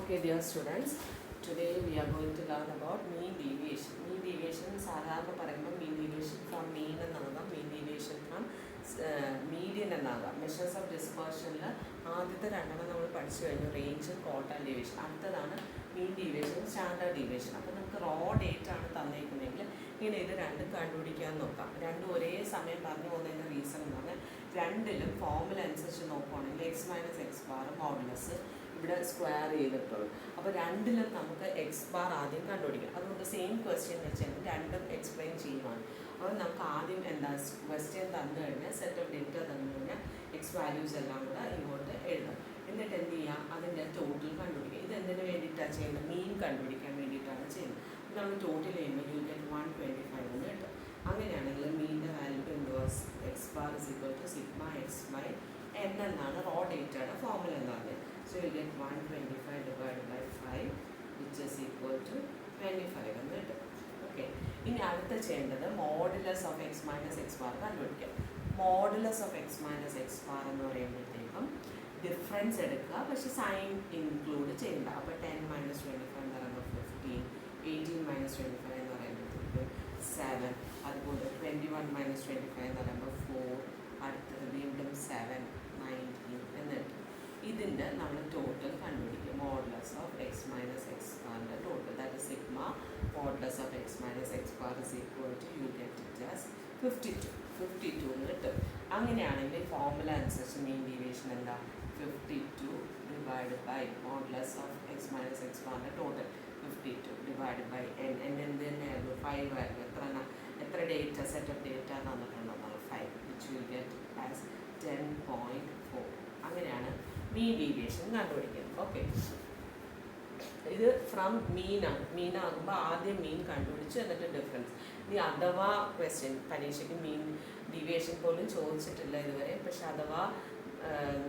Okay, dear students, today we are going to learn about mean deviation. Mean deviation സാധാരണ പറയുമ്പോൾ mean deviation from mean എന്നാകാം, mean deviation from median എന്നാകാം. Measures of ഡിസ്പേർഷനിൽ ആദ്യത്തെ രണ്ടെണ്ണം നമ്മൾ പഠിച്ചു കഴിഞ്ഞു, റേഞ്ച്, ക്വാർട്ടൈൽ ഡീവിയേഷൻ. അടുത്തതാണ് മീൻ ഡീവിയേഷൻ, സ്റ്റാൻഡേർഡ് ഡീവിയേഷൻ. അപ്പോൾ നമുക്ക് റോ ഡേറ്റ് ആണ് തന്നേക്കുന്നതെങ്കിൽ ഇങ്ങനെ ഇത് രണ്ടും കണ്ടുപിടിക്കാൻ നോക്കാം. രണ്ടും ഒരേ സമയം പറഞ്ഞു പോകുന്നതിൻ്റെ റീസൺ എന്ന് പറഞ്ഞാൽ രണ്ടിലും ഫോർമുല അനുസരിച്ച് നോക്കുകയാണെങ്കിൽ X minus x bar modulus ഇവിടെ സ്ക്വയർ ചെയ്തിട്ടുള്ളൂ. അപ്പോൾ രണ്ടിലും നമുക്ക് എക്സ് ബാർ ആദ്യം കണ്ടുപിടിക്കണം. അതുകൊണ്ട് സെയിം ക്വസ്റ്റ്യൻ വെച്ചാൽ രണ്ടും എക്സ്പ്ലെയിൻ ചെയ്യുവാണ്. അപ്പോൾ നമുക്ക് ആദ്യം എന്താ ക്വസ്റ്റ്യൻ തന്നു കഴിഞ്ഞാൽ സെറ്റ് ഓഫ് ഡേറ്റ തന്നു കഴിഞ്ഞാൽ എക്സ് വാല്യൂസ് എല്ലാം കൂടെ ഇങ്ങോട്ട് എഴുതാം. എന്നിട്ട് എന്ത് ചെയ്യാം, അതിൻ്റെ ടോട്ടൽ കണ്ടുപിടിക്കുക. ഇത് എന്തിനു വേണ്ടിയിട്ടാണ് ചെയ്യുന്നത്? മീൻ കണ്ടുപിടിക്കാൻ വേണ്ടിയിട്ടാണ് ചെയ്യുന്നത്. നമ്മൾ ടോട്ടൽ ചെയ്യുമ്പോൾ യു ഗെറ്റ് 125 എന്ന് കിട്ടും. അങ്ങനെയാണെങ്കിൽ മീനിൻ്റെ value inverse x bar is equal to sigma x by n എന്നാണ് റോ ഡേറ്റയുടെ ഫോർമുല എന്ന് പറഞ്ഞത്. So you get 125 divided by 5 which is equal to 25 എന്ന് കിട്ടും. ഓക്കെ, ഇനി അടുത്ത ചെയ്യേണ്ടത് modulus of x minus x bar കണ്ടുപിടിക്കാം. Modulus of x minus x bar എന്ന് പറയുമ്പോഴത്തേക്കും ഡിഫറൻസ് എടുക്കുക, പക്ഷേ സൈൻ ഇൻക്ലൂഡ് ചെയ്യണ്ട. അപ്പോൾ 10 മൈനസ് 25 എന്ന് പറയുമ്പോൾ 15, 18 മൈനസ് 25 എന്ന് പറയുമ്പോഴത്തേക്ക് 7, അതുപോലെ 21 മൈനസ് 25 എന്ന് പറയുമ്പോൾ 4, അടുത്തത് വീണ്ടും 7, 19 എന്നിട്ട് ഇതിൻ്റെ നമ്മൾ ടോട്ടൽ കണ്ടുപിടിക്കും. Modulus of x minus x ബാറിൻ്റെ total, that is sigma modulus of x minus x bar is equal to you get it as 52 എന്ന് കിട്ടും. അങ്ങനെയാണെങ്കിൽ ഫോർമുല അനുസരിച്ച് മീൻ ഡീവിയേഷൻ എന്താ, 52 divide by modulus of x minus x ബാറിൻ്റെ total 52 divide by n എന്ത് തന്നെയായിരുന്നു 5 ആയിരുന്നു. എത്ര ഡേറ്റ സെറ്റ് ഓഫ് ഡേറ്റ തന്നിട്ടുണ്ടോ, 5 വിച്ച് വിൽ ഗെറ്റ് ആസ് 10.4. അങ്ങനെയാണ് മീൻ ഡീവിയേഷൻ കണ്ടുപിടിക്കുന്നത്. ഓക്കെ, ഇത് ഫ്രം മീനാണ്. മീനാകുമ്പോൾ ആദ്യം മീൻ കണ്ടുപിടിച്ചു, എന്നിട്ട് ഡിഫറൻസ്. ഇനി അഥവാ ക്വസ്റ്റ്യൻ പരീക്ഷയ്ക്ക് മീൻ ഡീവിയേഷൻ പോലും ചോദിച്ചിട്ടില്ല ഇതുവരെ, പക്ഷെ അഥവാ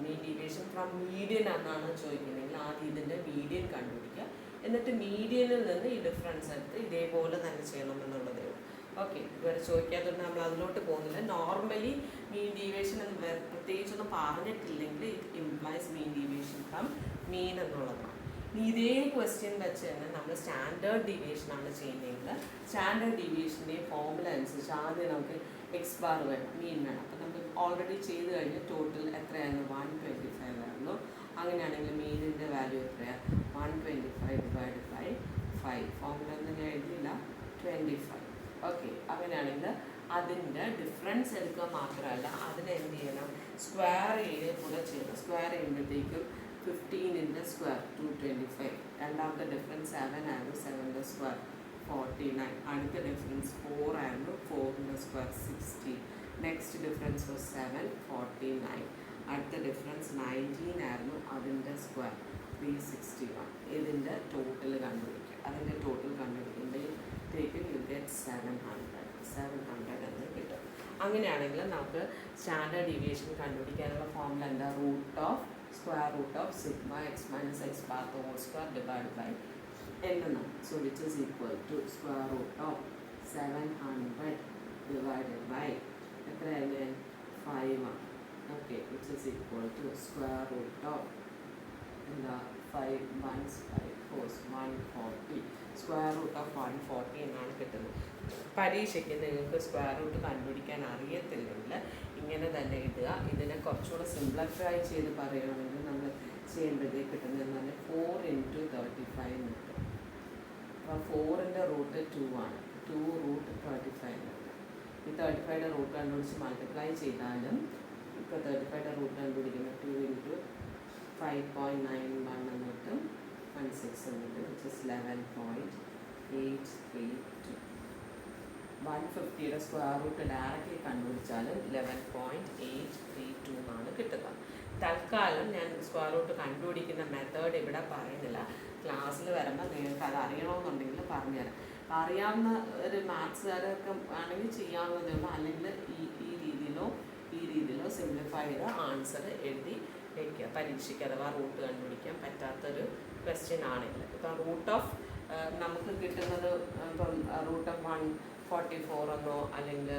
മീൻ ഡീവിയേഷൻ ഫ്രം മീഡിയൻ എന്നാണ് ചോദിക്കുന്നതെങ്കിൽ ആദ്യം ഇതിൻ്റെ മീഡിയൻ കണ്ടുപിടിക്കുക, എന്നിട്ട് മീഡിയനിൽ നിന്ന് ഈ ഡിഫറൻസ് എടുത്ത് ഇതേപോലെ തന്നെ ചെയ്യണമെന്നുള്ളതേ ഉള്ളൂ. ഓക്കെ, ഇതുവരെ ചോദിക്കാത്തതുകൊണ്ട് നമ്മൾ അതിലോട്ട് പോകുന്നില്ല. നോർമലി മീൻ ഡീവിയേഷൻ എന്ന് പ്രത്യേകിച്ചൊന്നും പറഞ്ഞിട്ടില്ലെങ്കിൽ it implies mean deviation from mean എന്നുള്ളതാണ്. ഇതേ ക്വസ്റ്റ്യൻ വെച്ച് തന്നെ നമ്മൾ സ്റ്റാൻഡേർഡ് ഡീവിയേഷനാണ് ചെയ്യുന്നതെങ്കിൽ സ്റ്റാൻഡേർഡ് ഡീവിയേഷൻ്റെ ഫോർമുല അനുസരിച്ച് ആദ്യം നമുക്ക് എക്സ് ബാർ വേണം, മീൻ വേണം. അപ്പോൾ നമുക്ക് ഓൾറെഡി ചെയ്ത് കഴിഞ്ഞ് ടോട്ടൽ എത്രയായിരുന്നു, 125 ആയിരുന്നു. അങ്ങനെയാണെങ്കിൽ മീനിൻ്റെ വാല്യൂ എത്രയാണ്, 125 ഡിവൈഡ് ബൈ 5. ഫോർമുല ഒന്നും ഞാൻ എഴുതിയില്ല, 25. ഓക്കെ, അങ്ങനെയാണെങ്കിൽ അതിൻ്റെ ഡിഫറൻസ് എടുക്കുക മാത്രമല്ല അതിനെ എന്ത് ചെയ്യണം, സ്ക്വയർ ചെയ്യുക കൂടെ ചെയ്യണം. സ്ക്വയർ ചെയ്യുമ്പോഴത്തേക്കും 15 സ്ക്വയർ 225. രണ്ടാമത്തെ ഡിഫറൻസ് 7 ആയിരുന്നു, 7 സ്ക്വയർ 49. അടുത്ത ഡിഫറൻസ് 4 ആയിരുന്നു, 4 സ്ക്വയർ 60. Next difference 7, 49. അടുത്ത ഡിഫറൻസ് 19 ആയിരുന്നു, അതിൻ്റെ സ്ക്വയർ 361. ഇതിൻ്റെ ടോട്ടൽ കണ്ടുപിടിക്കുക. അതിൻ്റെ ടോട്ടൽ കണ്ടുപിടിക്കുമ്പോഴത്തേക്കും യു ഗെറ്റ് 700 എന്ന് കിട്ടും. അങ്ങനെയാണെങ്കിൽ നമുക്ക് സ്റ്റാൻഡേർഡ് ഡീവിയേഷൻ കണ്ടുപിടിക്കാനുള്ള ഫോർമുല എന്താ, square root of sigma x minus x bar whole square divide by n എന്നാണ്. So which is equal to square root of 700 divided by എത്രയാണ്, 5 ആണ്. Okay, which is equal to square root of എന്താ 5 1s 5 4s 140. Square root of 140 എന്നാണ് കിട്ടുന്നത്. പരീക്ഷയ്ക്ക് നിങ്ങൾക്ക് square root കണ്ടുപിടിക്കാൻ അറിയത്തില്ലെങ്കിൽ ഇങ്ങനെ തന്നെ ഇടുക. ഇതിനെ കുറച്ചുകൂടെ സിംപ്ലിഫൈ ചെയ്ത് പറയുകയാണെങ്കിൽ നമ്മൾ ചെയ്യുമ്പോഴത്തേക്ക് കിട്ടുന്നതെന്ന് പറഞ്ഞാൽ 4 × 35 എന്ന് കിട്ടും. അപ്പോൾ 4ൻ്റെ റൂട്ട് 2 ആണ്, 2 റൂട്ട് 35 എന്ന് കിട്ടും. ഈ 35യുടെ റൂട്ട് കണ്ടുപിടിച്ച് മൾട്ടിപ്ലൈ ചെയ്താലും ഇപ്പോൾ 35യുടെ റൂട്ട് കണ്ടുപിടിക്കുന്നത് 2 × 5.91 എന്ന് കിട്ടും, 16 എന്ന് കിട്ടും, വിച്ച് ഇസ് 11.832. 150യുടെ സ്ക്വയർ റൂട്ട് ഡയറക്റ്റ്ലി കണ്ടുപിടിച്ചാലും 11.832 എന്നാണ് കിട്ടുന്നത്. തൽക്കാലം ഞാൻ സ്ക്വയർ റൂട്ട് കണ്ടുപിടിക്കുന്ന മെത്തേഡ് ഇവിടെ പറയുന്നില്ല. ക്ലാസ്സിൽ വരുമ്പോൾ നിങ്ങൾക്ക് അത് അറിയണമെന്നുണ്ടെങ്കിൽ പറഞ്ഞുതരാം. അറിയാവുന്ന ഒരു മാത്സുകാരൊക്കെ ആണെങ്കിൽ ചെയ്യാവുന്നതേ ഉള്ളൂ. അല്ലെങ്കിൽ ഈ രീതിയിലോ സിംപ്ലിഫൈ ചെയ്ത ആൻസർ എഴുതി വയ്ക്കുക. പരീക്ഷയ്ക്ക് അഥവാ റൂട്ട് കണ്ടുപിടിക്കാൻ പറ്റാത്തൊരു ക്വസ്റ്റ്യൻ ആണെങ്കിൽ ഇപ്പം റൂട്ട് ഓഫ് നമുക്ക് കിട്ടുന്നത് ഇപ്പം റൂട്ട് ഓഫ് 144 എന്നോ അല്ലെങ്കിൽ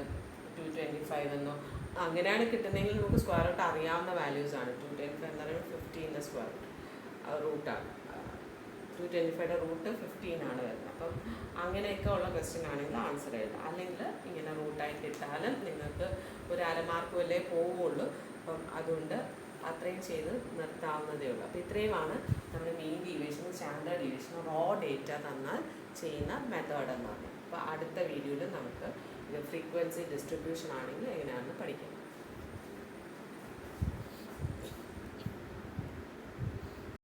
225 എന്നോ അങ്ങനെയാണ് കിട്ടുന്നതെങ്കിൽ നമുക്ക് സ്ക്വയർ റൂട്ട് അറിയാവുന്ന വാല്യൂസാണ്. 225 എന്ന് പറയുമ്പോൾ 15 സ്ക്വയർ റൂട്ടാണ്. 225 റൂട്ട് 15 ആണ് വരുന്നത്. അപ്പം അങ്ങനെയൊക്കെ ഉള്ള ക്വസ്റ്റ്യൻ ആണെങ്കിൽ ആൻസർ എഴുതാം. അല്ലെങ്കിൽ ഇങ്ങനെ റൂട്ടായിട്ട് ഇട്ടാലും നിങ്ങൾക്ക് ഒരു അരമാർക്ക് വല്ലേ പോവുള്ളൂ. അപ്പം അതുകൊണ്ട് അത്രയും ചെയ്ത് നിർത്താവുന്നതേ ഉള്ളൂ. അപ്പോൾ ഇത്രയുമാണ് നമ്മൾ മീൻ ഡീവിയേഷനും സ്റ്റാൻഡേർഡ് ഡീവിയേഷനും റോ ഡേറ്റ തന്നാൽ ചെയ്യുന്ന മെത്തേഡ് എന്ന് പറഞ്ഞത്. അപ്പോൾ അടുത്ത വീഡിയോയിൽ നമുക്ക് ഇത് ഫ്രീക്വൻസി ഡിസ്ട്രിബ്യൂഷൻ ആണെങ്കിൽ എങ്ങനെയാണെന്ന് പഠിക്കാം.